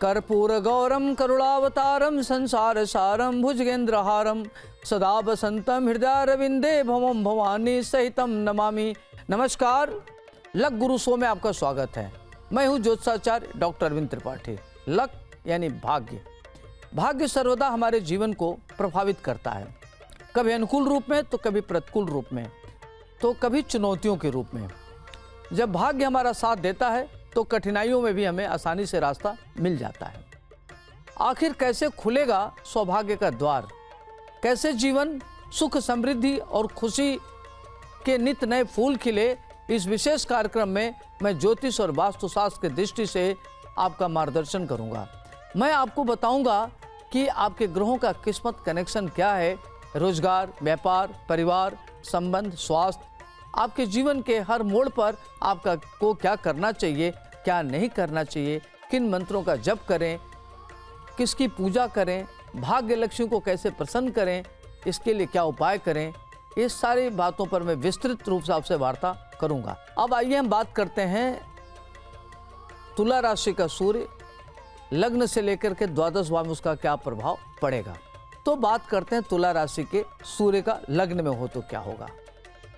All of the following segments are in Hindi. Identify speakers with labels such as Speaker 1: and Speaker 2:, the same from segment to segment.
Speaker 1: कर्पूरगौरम करुणावतारम संसार सारम भुजगेंद्रहारम सदा वसंतम हृदयारविंदे भवम भवानी सहितम नमामि। नमस्कार, लक गुरु शो में आपका स्वागत है। मैं हूं ज्योतिषाचार्य डॉक्टर अरविंद त्रिपाठी। लक यानी भाग्य। भाग्य सर्वदा हमारे जीवन को प्रभावित करता है, कभी अनुकूल रूप में तो कभी प्रतिकूल रूप में, तो कभी चुनौतियों के रूप में। जब भाग्य हमारा साथ देता है तो कठिनाइयों में भी हमें आसानी से रास्ता मिल जाता है। आखिर कैसे खुलेगा सौभाग्य का द्वार, कैसे जीवन सुख समृद्धि और खुशी के नित नए फूल खिले, इस विशेष कार्यक्रम में मैं ज्योतिष और वास्तुशास्त्र की दृष्टि से आपका मार्गदर्शन करूंगा। मैं आपको बताऊंगा कि आपके ग्रहों का किस्मत कनेक्शन क्या है, रोजगार, व्यापार, परिवार, संबंध, स्वास्थ्य, आपके जीवन के हर मोड़ पर आपका को क्या करना चाहिए, क्या नहीं करना चाहिए, किन मंत्रों का जप करें, किसकी पूजा करें, भाग्य लक्ष्मी को कैसे प्रसन्न करें, इसके लिए क्या उपाय करें, इस सारी बातों पर मैं विस्तृत रूप से आपसे वार्ता करूंगा। अब आइए हम बात करते हैं तुला राशि का सूर्य लग्न से लेकर के द्वादश भाव में उसका क्या प्रभाव पड़ेगा। तो बात करते हैं तुला राशि के सूर्य का लग्न में हो तो क्या होगा।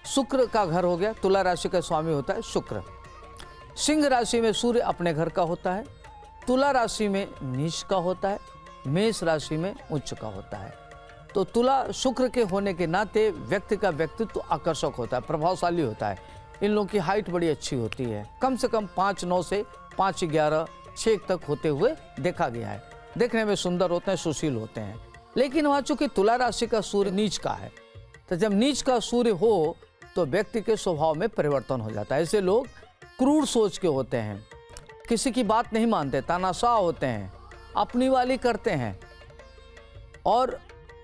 Speaker 1: शुक्र का घर हो गया, तुला राशि का स्वामी होता है शुक्र। सिंह राशि में सूर्य अपने घर का होता है, तुला राशि में नीच का होता है, मेष राशि में उच्च का होता है। तो तुला शुक्र के होने के नाते व्यक्ति का व्यक्तित्व आकर्षक होता है, प्रभावशाली होता है। इन लोगों की हाइट बड़ी अच्छी होती है, कम से कम 5'9" से 5'11", 6 तक होते हुए देखा गया है। देखने में सुंदर होते हैं, सुशील होते हैं। लेकिन वहाँ चूंकि तुला राशि का सूर्य नीच का है, तो जब नीच का सूर्य हो तो व्यक्ति के स्वभाव में परिवर्तन हो जाता है। ऐसे लोग क्रूर सोच के होते हैं, किसी की बात नहीं मानते, तानाशाह होते हैं, अपनी वाली करते हैं, और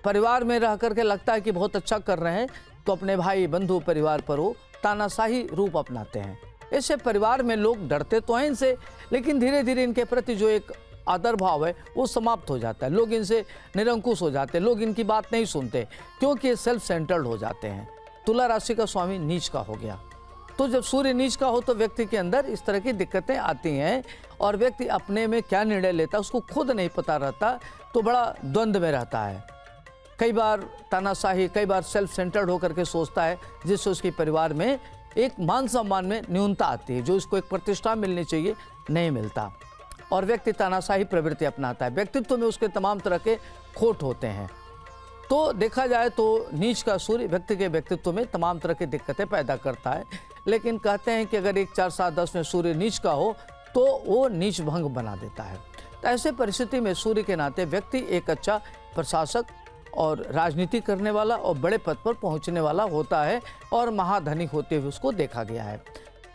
Speaker 1: परिवार में रह करके लगता है कि बहुत अच्छा कर रहे हैं तो अपने भाई बंधु परिवार पर वो तानाशाही रूप अपनाते हैं। ऐसे परिवार में लोग डरते तो हैं इनसे, लेकिन धीरे धीरे इनके प्रति जो एक आदर भाव है वो समाप्त हो जाता है। लोग इनसे निरंकुश हो जाते हैं, लोग इनकी बात नहीं सुनते, क्योंकि ये सेल्फ सेंटर्ड हो जाते हैं। तुला राशि का स्वामी नीच का हो गया, तो जब सूर्य नीच का हो तो व्यक्ति के अंदर इस तरह की दिक्कतें आती हैं, और व्यक्ति अपने में क्या निर्णय लेता है उसको खुद नहीं पता रहता, तो बड़ा द्वंद्व में रहता है। कई बार तानाशाही, कई बार सेल्फ सेंटर्ड होकर के सोचता है, जिससे उसके परिवार में एक मान सम्मान में न्यूनता आती है, जो इसको एक प्रतिष्ठा मिलनी चाहिए नहीं मिलता, और व्यक्ति तानाशाही प्रवृत्ति अपनाता है। व्यक्तित्व में उसके तमाम तरह के खोट होते हैं। तो देखा जाए तो नीच का सूर्य व्यक्ति के व्यक्तित्व में तमाम तरह की दिक्कतें पैदा करता है। लेकिन कहते हैं कि अगर 1, 4, 7, 10 में सूर्य नीच का हो तो वो नीच भंग बना देता है। तो ऐसे परिस्थिति में सूर्य के नाते व्यक्ति एक अच्छा प्रशासक और राजनीति करने वाला और बड़े पद पर पहुंचने वाला होता है, और महाधनिक होते हुए उसको देखा गया है।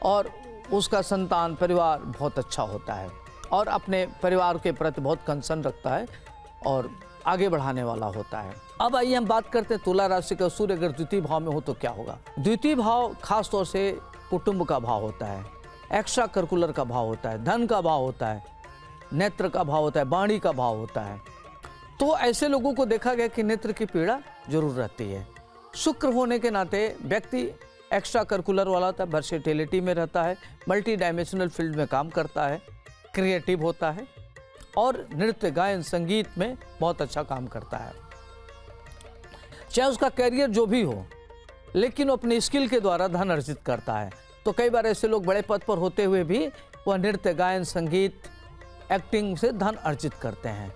Speaker 1: और उसका संतान परिवार बहुत अच्छा होता है, और अपने परिवार के प्रति बहुत कंसर्न रखता है, और आगे बढ़ाने वाला होता है। अब आइए हम बात करते हैं तुला राशि का सूर्य अगर द्वितीय भाव में हो तो क्या होगा। द्वितीय भाव खास तौर से कुटुंब का भाव होता है, एक्स्ट्रा करिकुलर का भाव होता है, धन का भाव होता है, नेत्र का भाव होता है, वाणी का भाव होता है। तो ऐसे लोगों को देखा गया कि नेत्र की पीड़ा जरूर रहती है। शुक्र होने के नाते व्यक्ति एक्स्ट्रा करिकुलर वाला होता है, वर्सेटिलिटी में रहता है, मल्टी डायमेंशनल फील्ड में काम करता है, क्रिएटिव होता है, और नृत्य गायन संगीत में बहुत अच्छा काम करता है। चाहे उसका कैरियर जो भी हो, लेकिन वो अपनी स्किल के द्वारा धन अर्जित करता है। तो कई बार ऐसे लोग बड़े पद पर होते हुए भी वह नृत्य गायन संगीत एक्टिंग से धन अर्जित करते हैं,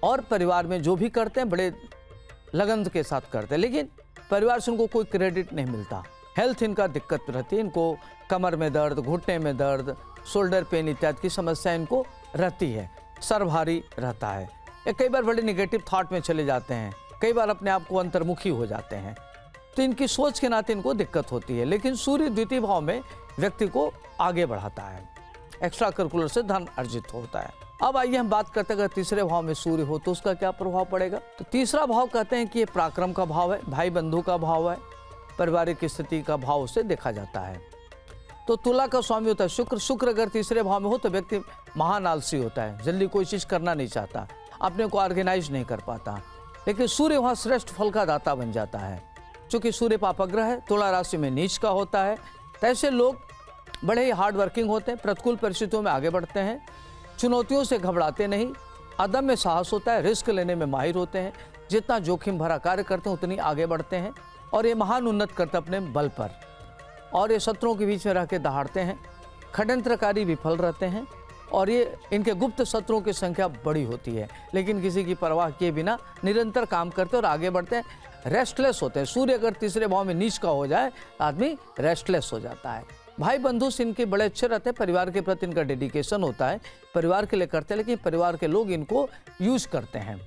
Speaker 1: और परिवार में जो भी करते हैं बड़े लगन के साथ करते हैं, लेकिन परिवार से उनको कोई क्रेडिट नहीं मिलता। हेल्थ इनका दिक्कत रहती है, इनको कमर में दर्द, घुटने में दर्द, शोल्डर पेन इत्यादि की समस्या इनको रहती है, सर भारी रहता है, या कई बार बड़े निगेटिव थॉट में चले जाते हैं, कई बार अपने आप को अंतर्मुखी हो जाते हैं। तो इनकी सोच के नाते इनको दिक्कत होती है। लेकिन सूर्य द्वितीय भाव में व्यक्ति को आगे बढ़ाता है, एक्स्ट्रा करिकुलर से धन अर्जित होता है। अब आइए हम बात करते हैं अगर तीसरे भाव में सूर्य हो तो उसका क्या प्रभाव पड़ेगा। तो तीसरा भाव कहते हैं कि ये पराक्रम का भाव है, भाई बंधु का भाव है, पारिवारिक स्थिति का भाव से देखा जाता है। तो तुला का स्वामी होता है शुक्र। शुक्र अगर तीसरे भाव में हो तो व्यक्ति महान आलसी होता है, जल्दी कोई चीज़ करना नहीं चाहता, अपने को ऑर्गेनाइज नहीं कर पाता। लेकिन सूर्य वहाँ श्रेष्ठ फल का दाता बन जाता है। चूँकि सूर्य पापग्रह है, तुला राशि में नीच का होता है, तो ऐसे लोग बड़े ही हार्ड वर्किंग होते हैं, प्रतिकूल परिस्थितियों में आगे बढ़ते हैं, चुनौतियों से घबराते नहीं, अदम्य साहस होता है, रिस्क लेने में माहिर होते हैं, जितना जोखिम भरा कार्य करते हैं उतनी आगे बढ़ते हैं और ये महान उन्नत करते अपने बल पर। और ये शत्रुओं के बीच में रह के दहाड़ते हैं, षड्यंत्रकारी विफल रहते हैं और ये इनके गुप्त शत्रुओं की संख्या बड़ी होती है, लेकिन किसी की परवाह किए बिना निरंतर काम करते और आगे बढ़ते हैं, रेस्टलेस होते हैं। सूर्य अगर तीसरे भाव में नीच का हो जाए तो आदमी रेस्टलेस हो जाता है। भाई बंधु से इनके बड़े अच्छे रहते हैं, परिवार के प्रति इनका डेडिकेशन होता है, परिवार के लिए करते हैं, लेकिन परिवार के लोग इनको यूज करते हैं,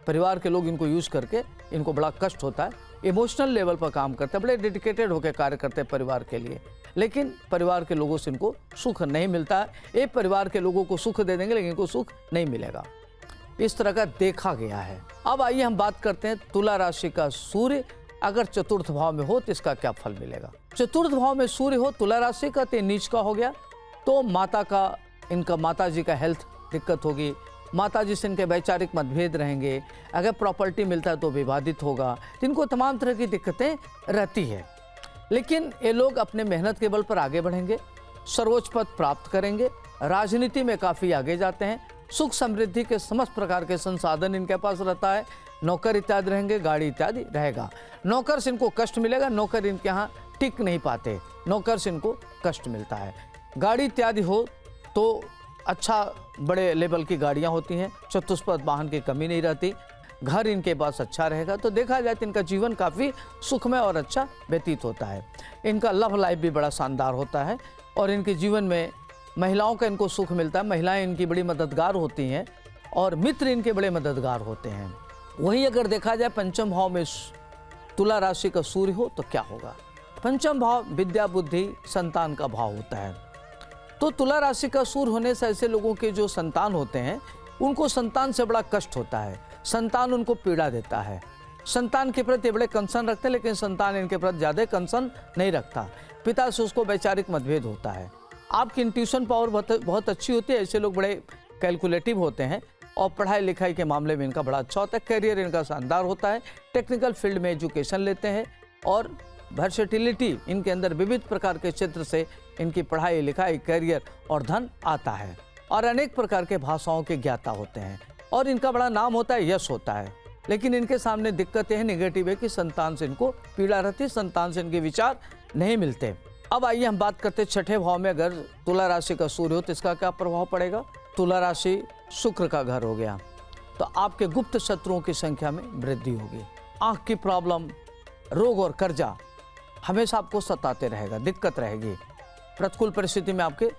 Speaker 1: परिवार के लोग इनको यूज करके इनको बड़ा कष्ट होता है, इमोशनल लेवल पर काम करते हैं, बड़े डेडिकेटेड होकर कार्य करते हैं परिवार के लिए, लेकिन परिवार के लोगों से इनको सुख नहीं मिलता है। ये परिवार के लोगों को सुख दे देंगे लेकिन इनको सुख नहीं मिलेगा, इस तरह का देखा गया है। अब आइए हम बात करते हैं तुला राशि का सूर्य अगर चतुर्थ भाव में हो तो इसका क्या फल मिलेगा। चतुर्थ भाव में सूर्य हो तुला राशि का तो नीच का हो गया, तो माता जी का हेल्थ दिक्कत होगी, माता जी से इनके वैचारिक मतभेद रहेंगे, अगर प्रॉपर्टी मिलता है तो विवादित होगा, जिनको तमाम तरह की दिक्कतें रहती है। लेकिन ये लोग अपने मेहनत के बल पर आगे बढ़ेंगे, सर्वोच्च पद प्राप्त करेंगे, राजनीति में काफ़ी आगे जाते हैं, सुख समृद्धि के समस्त प्रकार के संसाधन इनके पास रहता है, नौकर इत्यादि रहेंगे, गाड़ी इत्यादि रहेगा। नौकर से इनको कष्ट मिलेगा, नौकर इनके यहाँ टिक नहीं पाते, नौकर से इनको कष्ट मिलता है। गाड़ी इत्यादि हो तो अच्छा बड़े लेवल की गाड़ियाँ होती हैं, चतुष्पद वाहन की कमी नहीं रहती, घर इनके पास अच्छा रहेगा, तो देखा जाए तो इनका जीवन काफ़ी सुखमय और अच्छा व्यतीत होता है। इनका लव लाइफ भी बड़ा शानदार होता है और इनके जीवन में महिलाओं का इनको सुख मिलता है, महिलाएं इनकी बड़ी मददगार होती हैं और मित्र इनके बड़े मददगार होते हैं। वहीं अगर देखा जाए पंचम भाव में तुला राशि का सूर्य हो तो क्या होगा। पंचम भाव विद्या बुद्धि संतान का भाव होता है, तो तुला राशि का सूर्य होने से ऐसे लोगों के जो संतान होते हैं उनको संतान से बड़ा कष्ट होता है, संतान उनको पीड़ा देता है, संतान के प्रति बड़े कंसर्न रखते हैं लेकिन संतान इनके प्रति ज़्यादा कंसर्न नहीं रखता, पिता से उसको वैचारिक मतभेद होता है। आपकी इंट्यूशन पावर बहुत अच्छी होती है, ऐसे लोग बड़े कैलकुलेटिव होते हैं और पढ़ाई लिखाई के मामले में इनका बड़ा अच्छा होता है, करियर इनका शानदार होता है, टेक्निकल फील्ड में एजुकेशन लेते हैं और वर्सेटिलिटी इनके अंदर विविध प्रकार के क्षेत्र से इनकी पढ़ाई लिखाई करियर और धन आता है और अनेक प्रकार के भाषाओं के ज्ञाता होते हैं और इनका बड़ा नाम होता है, यश होता है। लेकिन इनके सामने दिक्कतें हैं, निगेटिव है कि संतान से इनको पीड़ा रहती है, संतान से इनके विचार नहीं मिलते। अब आइए हम बात करते हैं छठे भाव में अगर तुला राशि का सूर्य हो तो इसका क्या प्रभाव पड़ेगा। तुला राशि शुक्र का घर हो गया, तो आपके गुप्त शत्रुओं की संख्या में वृद्धि होगी, आँख की प्रॉब्लम, रोग और कर्जा हमेशा आपको सताते रहेगा, दिक्कत रहेगी, प्रतिकूल परिस्थिति में आपके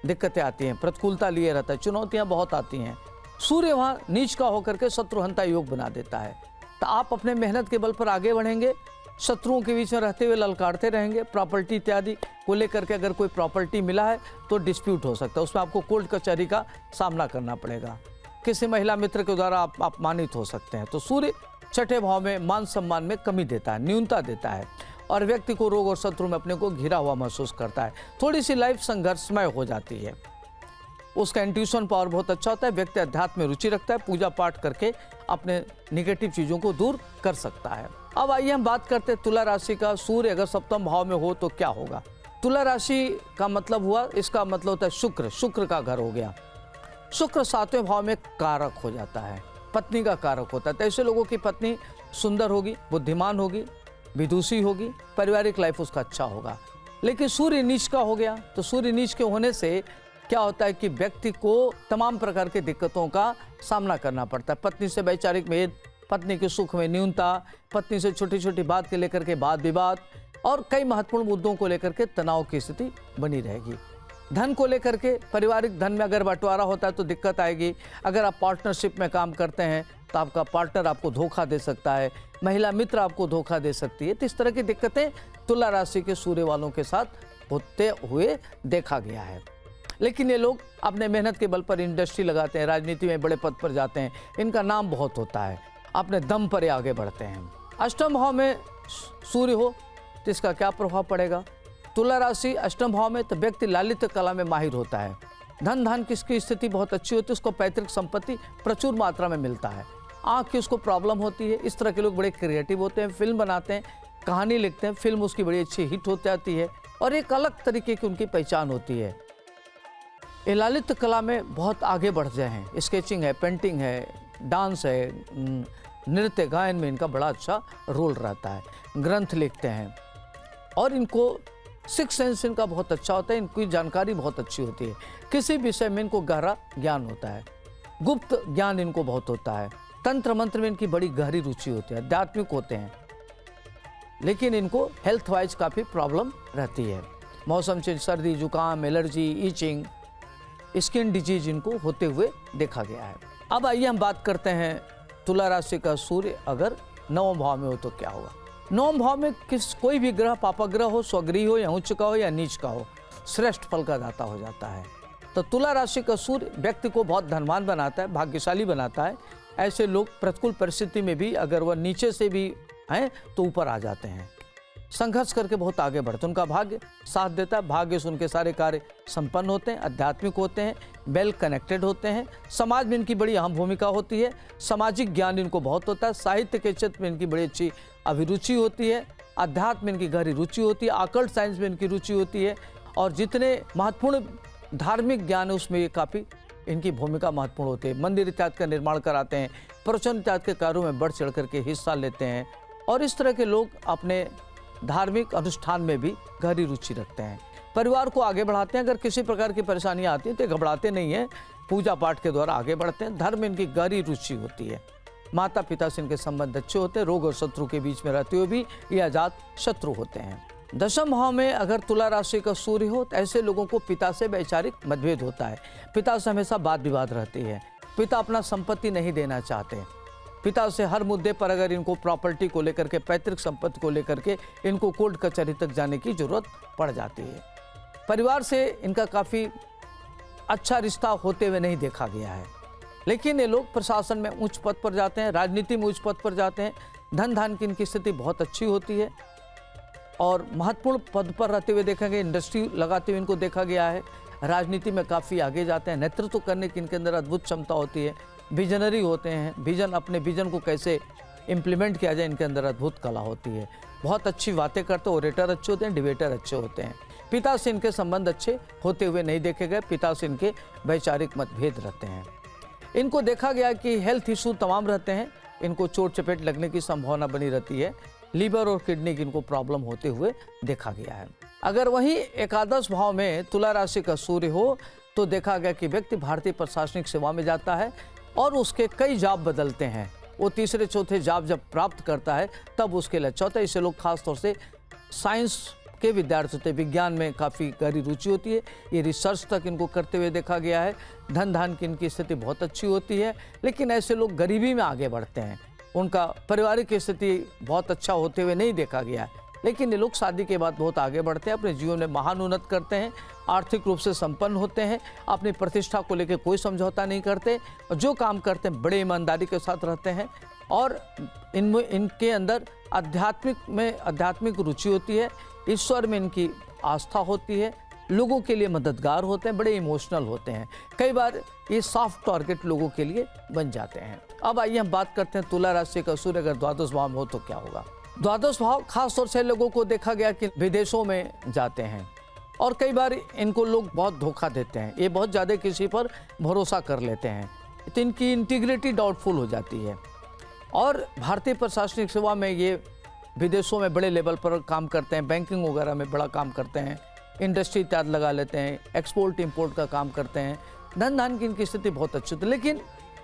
Speaker 1: दिक्कतें आती हैं, प्रतिकूलता लिए रहता है, चुनौतियां बहुत आती हैं। सूर्य वहाँ नीच का होकर के शत्रुहंता योग बना देता है, तो आप अपने मेहनत के बल पर आगे बढ़ेंगे, शत्रुओं के बीच में रहते हुए ललकारते रहेंगे। प्रॉपर्टी इत्यादि को लेकर के अगर कोई प्रॉपर्टी मिला है तो डिस्प्यूट हो सकता है, उसमें आपको कोर्ट कचहरी का सामना करना पड़ेगा, किसी महिला मित्र के द्वारा आप अपमानित हो सकते हैं। तो सूर्य छठे भाव में मान सम्मान में कमी देता है, न्यूनता देता है और व्यक्ति को रोग और शत्रु में अपने को घिरा हुआ महसूस करता है, थोड़ी सी लाइफ संघर्षमय हो जाती है। उसका इंट्यूशन पावर बहुत अच्छा होता है, व्यक्ति अध्यात्म में रुचि रखता है, पूजा पाठ करके अपने निगेटिव चीज़ों को दूर कर सकता है। अब आइए हम बात करते हैं तुला राशि का सूर्य अगर सप्तम भाव में हो तो क्या होगा। तुला राशि का मतलब हुआ, इसका मतलब होता है शुक्र, शुक्र का घर हो गया। शुक्र सातवें भाव में कारक हो जाता है, पत्नी का कारक होता है, तो ऐसे लोगों की पत्नी सुंदर होगी, बुद्धिमान होगी, विदुषी होगी, पारिवारिक लाइफ उसका अच्छा होगा। लेकिन सूर्य नीच का हो गया, तो सूर्य नीच के होने से क्या होता है कि व्यक्ति को तमाम प्रकार की दिक्कतों का सामना करना पड़ता है। पत्नी से वैचारिक भेद, पत्नी के सुख में न्यूनता, पत्नी से छोटी छोटी बात के लेकर के वाद विवाद और कई महत्वपूर्ण मुद्दों को लेकर के तनाव की स्थिति बनी रहेगी। धन को लेकर के पारिवारिक धन में अगर बंटवारा होता है तो दिक्कत आएगी। अगर आप पार्टनरशिप में काम करते हैं तो आपका पार्टनर आपको धोखा दे सकता है, महिला मित्र आपको धोखा दे सकती है। तो इस तरह की दिक्कतें तुला राशि के सूर्य वालों के साथ होते हुए देखा गया है। लेकिन ये लोग अपने मेहनत के बल पर इंडस्ट्री लगाते हैं, राजनीति में बड़े पद पर जाते हैं, इनका नाम बहुत होता है, अपने दम पर आगे बढ़ते हैं। अष्टम भाव में सूर्य हो तो इसका क्या प्रभाव पड़ेगा। तुला राशि अष्टम भाव में तो व्यक्ति लालित्य कला में माहिर होता है, धन धान किसकी स्थिति बहुत अच्छी होती है, उसको पैतृक संपत्ति प्रचुर मात्रा में मिलता है, आँख की उसको प्रॉब्लम होती है। इस तरह के लोग बड़े क्रिएटिव होते हैं, फिल्म बनाते हैं, कहानी लिखते हैं, फिल्म उसकी बड़ी अच्छी हिट हो जाती है और एक अलग तरीके की उनकी पहचान होती है। ये ललित कला में बहुत आगे बढ़ गए हैं। स्केचिंग है, पेंटिंग है, डांस है, नृत्य गायन में इनका बड़ा अच्छा रोल रहता है। ग्रंथ लिखते हैं और इनको सिक्स सेंस इनका बहुत अच्छा होता है। इनकी जानकारी बहुत अच्छी होती है, किसी विषय में इनको गहरा ज्ञान होता है। गुप्त ज्ञान इनको बहुत होता है। तंत्र मंत्र में इनकी बड़ी गहरी रुचि होती है, आध्यात्मिक होते हैं। लेकिन इनको हेल्थ वाइज काफ़ी प्रॉब्लम रहती है। मौसम चेंज, सर्दी, जुकाम, एलर्जी, ईचिंग, स्किन डिजीज इनको होते हुए देखा गया है। अब आइए हम बात करते हैं तुला राशि का सूर्य अगर 9वें भाव में हो तो क्या होगा। 9वें भाव में कोई भी ग्रह, पापग्रह हो, स्वगृह हो या उच्च का हो या नीच का हो, श्रेष्ठ फल का दाता हो जाता है। तो तुला राशि का सूर्य व्यक्ति को बहुत धनवान बनाता है, भाग्यशाली बनाता है। ऐसे लोग प्रतिकूल परिस्थिति में भी अगर वह नीचे से भी हैं तो ऊपर आ जाते हैं, संघर्ष करके बहुत आगे बढ़ते हैं। उनका भाग्य साथ देता है, भाग्य से उनके सारे कार्य संपन्न होते हैं, आध्यात्मिक होते हैं, वेल कनेक्टेड होते हैं। समाज में इनकी बड़ी अहम भूमिका होती है। सामाजिक ज्ञान इनको बहुत होता है। साहित्य के क्षेत्र में इनकी बड़ी अच्छी अभिरुचि होती है। अध्यात्म में इनकी गहरी रुचि होती है। ऑकल्ट साइंस में इनकी रुचि होती है। और जितने महत्वपूर्ण धार्मिक ज्ञान है उसमें ये काफ़ी इनकी भूमिका महत्वपूर्ण होती है। मंदिर इत्यादि का निर्माण कराते हैं, प्रवचन इत्यादि के कार्यों में बढ़ चढ़ करके हिस्सा लेते हैं। और इस तरह के लोग अपने धार्मिक अनुष्ठान में भी गहरी रुचि रखते हैं। परिवार को आगे बढ़ाते हैं। अगर किसी प्रकार की परेशानियां आती हैं तो घबराते नहीं हैं, पूजा पाठ के द्वारा आगे बढ़ते हैं। धर्म में इनकी गहरी रुचि होती है। माता पिता से इनके संबंध अच्छे होते हैं। रोग और शत्रु के बीच में रहते हुए भी ये अजात शत्रु होते हैं। 10वें भाव में अगर तुला राशि का सूर्य हो तो ऐसे लोगों को पिता से वैचारिक मतभेद होता है। पिता से हमेशा वाद विवाद रहती है। पिता अपना संपत्ति नहीं देना चाहते। पिता से हर मुद्दे पर अगर इनको प्रॉपर्टी को लेकर के, पैतृक संपत्ति को लेकर के इनको कोर्ट कचहरी तक जाने की जरूरत पड़ जाती है। परिवार से इनका काफ़ी अच्छा रिश्ता होते हुए नहीं देखा गया है। लेकिन ये लोग प्रशासन में उच्च पद पर जाते हैं, राजनीति में उच्च पद पर जाते हैं। धन धान की इनकी स्थिति बहुत अच्छी होती है और महत्वपूर्ण पद पर रहते हुए देखेंगे। इंडस्ट्री लगाते हुए इनको देखा गया है। राजनीति में काफ़ी आगे जाते हैं। नेतृत्व करने की इनके अंदर अद्भुत क्षमता होती है। विजनरी होते हैं। विजन, अपने विजन को कैसे इम्प्लीमेंट किया जाए, इनके अंदर अद्भुत कला होती है। बहुत अच्छी बातें करते, ओरेटर अच्छे होते हैं, डिबेटर अच्छे होते हैं। पिता से इनके संबंध अच्छे होते हुए नहीं देखे गए। पिता से इनके वैचारिक मतभेद रहते हैं। इनको देखा गया कि हेल्थ इशू तमाम रहते हैं। इनको चोट चपेट लगने की संभावना बनी रहती है। लीवर और किडनी की इनको प्रॉब्लम होते हुए देखा गया है। अगर वहीं एकादश भाव में तुला राशि का सूर्य हो तो देखा गया कि व्यक्ति भारतीय प्रशासनिक सेवा में जाता है और उसके कई जॉब बदलते हैं। वो तीसरे चौथे जॉब जब प्राप्त करता है तब उसके लिए अच्छा होता है। इसे लोग खासतौर से साइंस के विद्यार्थी होते हैं। विज्ञान में काफ़ी गहरी रुचि होती है। ये रिसर्च तक इनको करते हुए देखा गया है। धन धान की इनकी स्थिति बहुत अच्छी होती है। लेकिन ऐसे लोग गरीबी में आगे बढ़ते हैं। उनका पारिवारिक स्थिति बहुत अच्छा होते हुए नहीं देखा गया है। लेकिन ये लोग शादी के बाद बहुत आगे बढ़ते हैं, अपने जीवन में महान उन्नत करते हैं, आर्थिक रूप से संपन्न होते हैं, अपनी प्रतिष्ठा को लेकर कोई समझौता नहीं करते और जो काम करते हैं बड़े ईमानदारी के साथ रहते हैं। और इनके अंदर आध्यात्मिक रुचि होती है। ईश्वर में इनकी आस्था होती है। लोगों के लिए मददगार होते हैं, बड़े इमोशनल होते हैं। कई बार ये सॉफ्ट टारगेट लोगों के लिए बन जाते हैं। अब आइए हम बात करते हैं तुला राशि का सूर्य अगर द्वादश भाव में हो तो क्या होगा। द्वादश भाव खासतौर से लोगों को देखा गया कि विदेशों में जाते हैं और कई बार इनको लोग बहुत धोखा देते हैं। ये बहुत ज़्यादा किसी पर भरोसा कर लेते हैं तो इनकी इंटीग्रिटी डाउटफुल हो जाती है। और भारतीय प्रशासनिक सेवा में ये विदेशों में बड़े लेवल पर काम करते हैं, बैंकिंग वगैरह में बड़ा काम करते हैं, इंडस्ट्री इत्यादि लगा लेते हैं, एक्सपोर्ट इंपोर्ट का काम करते हैं। धन धान की इनकी स्थिति बहुत अच्छी होती है। लेकिन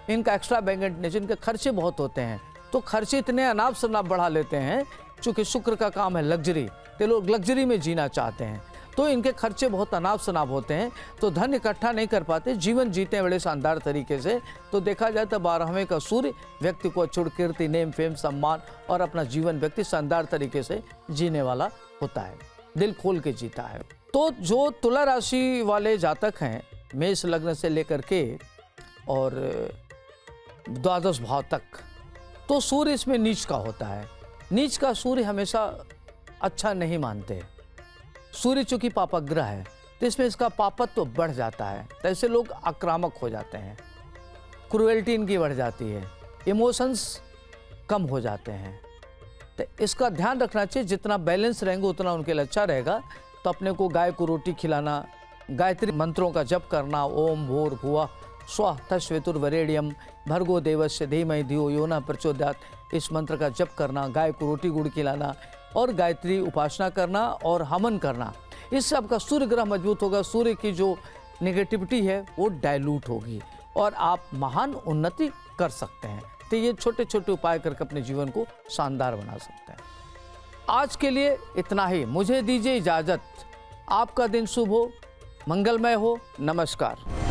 Speaker 1: इनका एक्स्ट्रा बैंकेट नेचर, इनके खर्चे बहुत होते हैं। तो खर्चे इतने अनाप शनाप बढ़ा लेते हैं। चूँकि शुक्र का काम है लग्जरी, तो लोग लग्जरी में जीना चाहते हैं तो इनके खर्चे बहुत अनाप शनाप होते हैं। तो धन इकट्ठा नहीं कर पाते, जीवन जीते हैं बड़े शानदार तरीके से। तो देखा जाए तो 12वें का सूर्य व्यक्ति को अछूत कीर्ति, नेम, फेम, सम्मान और अपना जीवन व्यक्ति शानदार तरीके से जीने वाला होता है, दिल खोल के जीता है। तो जो तुला राशि वाले जातक हैं, मेष लग्न से लेकर के और द्वादश भाव तक, तो सूर्य इसमें नीच का होता है। नीच का सूर्य हमेशा अच्छा नहीं मानते। सूर्य चूंकि पापग्रह है तो इसमें इसका पापत्व तो बढ़ जाता है। तो ऐसे लोग आक्रामक हो जाते हैं, क्रूएल्टी इनकी बढ़ जाती है, इमोशंस कम हो जाते हैं। तो इसका ध्यान रखना चाहिए। जितना बैलेंस रहेंगे उतना उनके लिए अच्छा रहेगा। तो अपने को गाय को रोटी खिलाना, गायत्री मंत्रों का जप करना, ओम भूर्भुवः स्वः तत्सवितुर्वरेण्यम भर्गो देवस्य धीमहि धियो यो न प्रचोदयात्, इस मंत्र का जप करना, गाय को रोटी गुड़ खिलाना और गायत्री उपासना करना और हवन करना, इससे आपका सूर्य ग्रह मजबूत होगा। सूर्य की जो नेगेटिविटी है वो डाइल्यूट होगी और आप महान उन्नति कर सकते हैं। तो ये छोटे छोटे उपाय करके अपने जीवन को शानदार बना सकते हैं। आज के लिए इतना ही, मुझे दीजिए इजाज़त। आपका दिन शुभ हो, मंगलमय हो। नमस्कार।